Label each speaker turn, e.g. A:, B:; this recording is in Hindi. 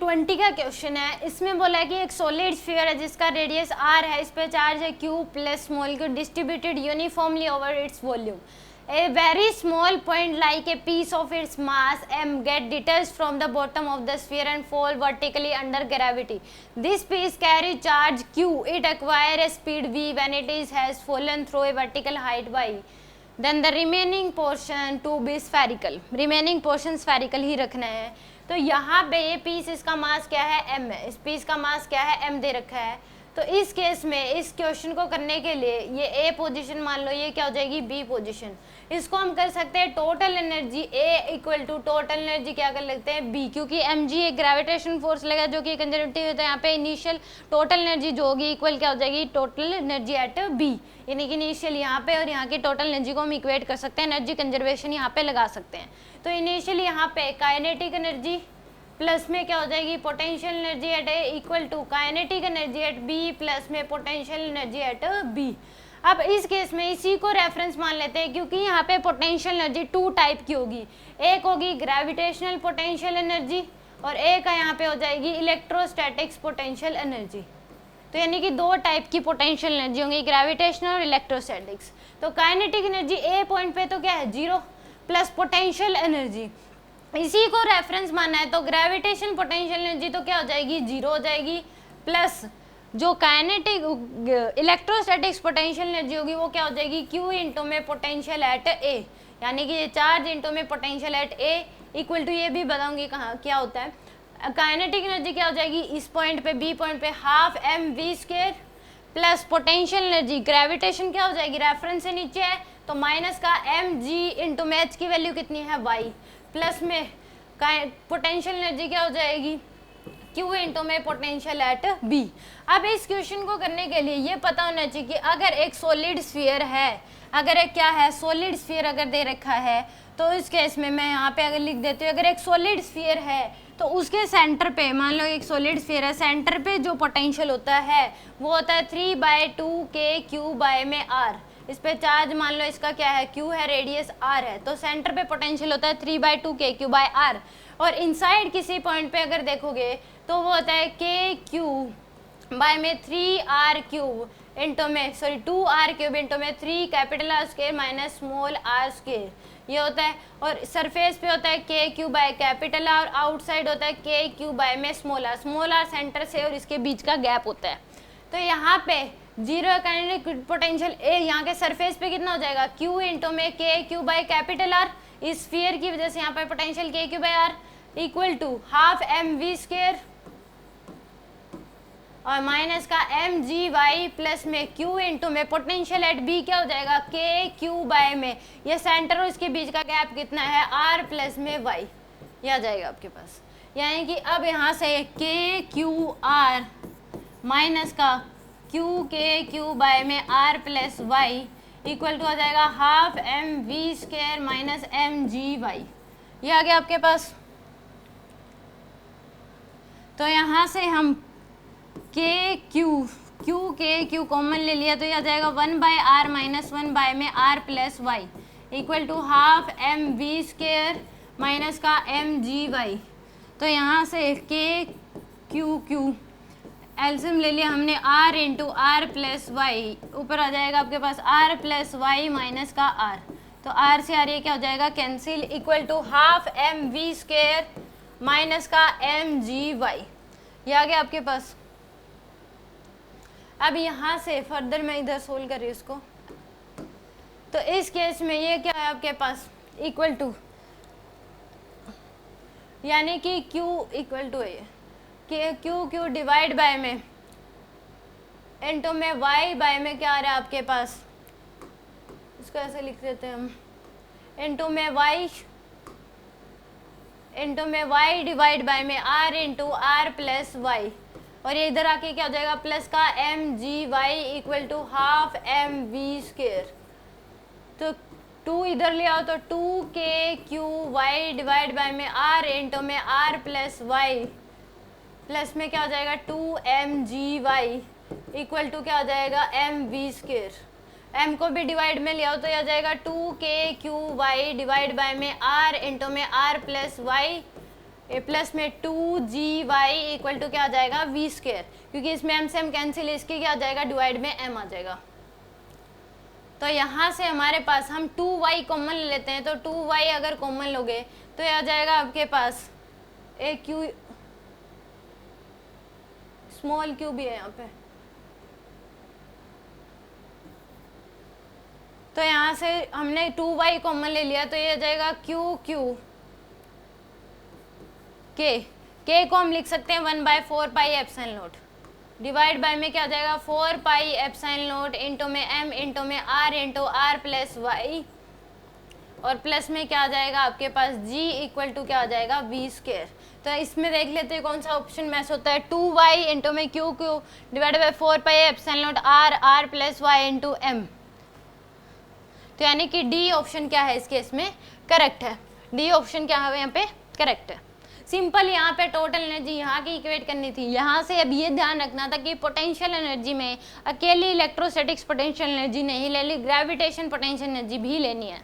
A: 20 का क्वेश्चन है। इसमें बोला है कि एक सॉलिड स्फीयर है जिसका रेडियस r है, इस पे चार्ज है q plus small q distributed uniformly over its volume. A very small point like a piece of its mass m get detached from the bottom of the sphere and fall vertically under gravity. This piece carries charge q. It acquires a speed v when it is has fallen through a vertical height y. Then the remaining portion to be spherical. Remaining portion spherical ही रखना है। तो यहाँ पे ये पीस, इसका मास क्या है m है, इस पीस का मास क्या है m दे रखा है। तो इस केस में इस क्वेश्चन को करने के लिए ये ए पोजीशन मान लो, ये क्या हो जाएगी बी पोजीशन। इसको हम कर सकते हैं total energy A equal to total energy क्या कर लेते हैं बी, क्योंकि एम जी एक ग्रेविटेशन फोर्स लगा जो कि कंजर्वेटिव होता है। यहाँ पे इनिशियल टोटल एनर्जी जो होगी इक्वल क्या हो जाएगी टोटल एनर्जी एट बी, यानी कि इनिशियल यहाँ पे और यहाँ की टोटल एनर्जी को हम इक्वेट कर सकते हैं, एनर्जी कंजर्वेशन यहाँ पे लगा सकते हैं। तो इनिशियल यहाँ पे काइनेटिक एनर्जी प्लस में क्या हो जाएगी potential energy at A equal to kinetic energy at B plus में पोटेंशियल एनर्जी एट बी। अब इस केस में इसी को रेफरेंस मान लेते हैं, क्योंकि यहाँ पे पोटेंशियल एनर्जी टू टाइप की होगी, एक होगी ग्रेविटेशनल पोटेंशियल एनर्जी और एक यहाँ पे हो जाएगी इलेक्ट्रोस्टैटिक्स पोटेंशियल एनर्जी। तो यानी कि दो टाइप की पोटेंशियल एनर्जी होंगी, ग्रेविटेशनल और इलेक्ट्रोस्टैटिक्स। तो काइनेटिक एनर्जी ए पॉइंट पे तो क्या है 0 प्लस पोटेंशियल एनर्जी, इसी को रेफरेंस मानना है। तो ग्रेविटेशन पोटेंशियल एनर्जी तो क्या हो जाएगी 0 हो जाएगी, प्लस जो काइनेटिक इलेक्ट्रोस्टैटिक्स पोटेंशियल एनर्जी होगी वो क्या हो जाएगी q इंटू में पोटेंशियल एट ए, यानी कि चार्ज इंटू में potential at A equal to, ये भी बताऊंगी कहाँ क्या होता है। काइनेटिक एनर्जी क्या हो जाएगी इस पॉइंट पे बी पॉइंट पे half M we square plus potential energy gravitation क्या हो जाएगी रेफरेंस से नीचे है तो माइनस का एम जी इंटू में एच की वैल्यू कितनी है वाई, प्लस में पोटेंशियल एनर्जी क्या हो जाएगी Q इंटू में पोटेंशियल एट B। अब इस क्वेश्चन को करने के लिए ये पता होना चाहिए कि अगर एक सॉलिड स्फीयर है, अगर एक क्या है सॉलिड स्फीयर अगर दे रखा है, तो इस केस में मैं यहाँ पे अगर लिख देती हूँ, अगर एक सॉलिड स्फीयर है तो उसके सेंटर पे मान लो एक सॉलिड स्फीयर है, सेंटर पे जो पोटेंशियल होता है वो होता है 3/2k/Q में R। इस पे चार्ज मान लो इसका क्या है Q है, रेडियस R है, तो सेंटर पे पोटेंशियल होता है 3/2k/Q/R। और इनसाइड किसी पॉइंट पे अगर देखोगे तो वो होता है k/Q में 3r³ इंटू में 2r³ इंटू में 3R² माइनस स्मॉल r², ये होता है। और सरफेस पे होता है k/Q/R और आउटसाइड होता है k/Q में स्मॉल r सेंटर से और इसके बीच का गैप होता है। तो यहाँ पे जीरो काइनेटिक पोटेंशियल ए यहाँ के सरफेस पे कितना हो जाएगा Q इंटू में k/Q/R, इस स्फीयर की वजह से यहाँ पर potential k/Q/R equal to half M we square और माइनस का एम जी वाई प्लस में Q इंटू में पोटेंशियल एट B क्या हो जाएगा k/Q में, ये सेंटर और इसके बीच का गैप कितना है R प्लस में Y, ये आ जाएगा आपके पास। यानी कि अब यहाँ से k/Q/R माइनस का k/Q में R plus Y equal to आ जाएगा half M we square minus M ji Y, ये आ गया आपके पास। तो यहाँ से हम Q कॉमन ले लिया तो यह आ जाएगा 1/R माइनस 1 में R plus y equal to half M we square minus का एम जी वाई। तो यहाँ से Q एल्सियम ले लिया हमने R into R plus y, ऊपर आ जाएगा आपके पास R प्लस वाई माइनस का R, तो R से R ये क्या हो जाएगा cancel equal to half M we square minus का एम जी वाई, ये आ गया आपके पास। अब यहाँ से फर्दर मैं इधर सोल्व कर रही हूँ इसको, तो इस केस में ये क्या है आपके पास इक्वल टू, यानी कि Q इक्वल टू है Q डिवाइड बाय में इंटू में Y बाय में क्या आ रहा है आपके पास, इसको ऐसे लिख देते हैं हम, इंटू में Y डिवाइड बाय में R into R plus y, और ये इधर आके क्या हो जाएगा प्लस का m ji y equal to half M we square. तो 2 इधर ले आओ तो 2k/Q डिवाइड बाय में R इंटू में R प्लस वाई प्लस में क्या हो जाएगा 2mgy इक्वल टू क्या हो जाएगा एम वी स्क्वायर। m को भी डिवाइड में ले आओ तो यह आ जाएगा 2k/Q डिवाइड बाय में R इंटू में R प्लस वाई ए प्लस में 2GY इक्वल टू क्या आ जाएगा V², क्योंकि इसमें M से M कैंसिल, इसके क्या आ जाएगा डिवाइड में M आ जाएगा। तो यहाँ से हमारे पास हम 2y कॉमन ले लेते हैं, तो 2y अगर कॉमन लोगे तो ये आ जाएगा आपके पास ए क्यू, स्मॉल क्यू भी है यहाँ पे, तो यहाँ से हमने 2y कॉमन ले लिया, तो ये आ जाएगा क्यू क्यू के को हम लिख सकते हैं 1/4 pi epsilon not, divide by में क्या आ जाएगा 4 पाई एप्सिलॉन नॉट इंटू में m इंटू में r into r plus y, और प्लस में क्या आ जाएगा आपके पास g इक्वल टू क्या आ जाएगा V²। तो इसमें देख लेते हैं कौन सा ऑप्शन मैच होता है, 2y इंटू में Q divide by 4 pi epsilon not r plus y into m। तो यानी कि डी ऑप्शन क्या है इस केस में करेक्ट है, डी ऑप्शन क्या है यहाँ पे करेक्ट है। सिंपल यहाँ पे टोटल एनर्जी यहाँ की इक्वेट करनी थी। यहाँ से अब ये ध्यान रखना था कि पोटेंशियल एनर्जी में अकेली इलेक्ट्रोस्टैटिक्स पोटेंशियल एनर्जी नहीं ले ली, ग्रेविटेशन पोटेंशियल एनर्जी भी लेनी है।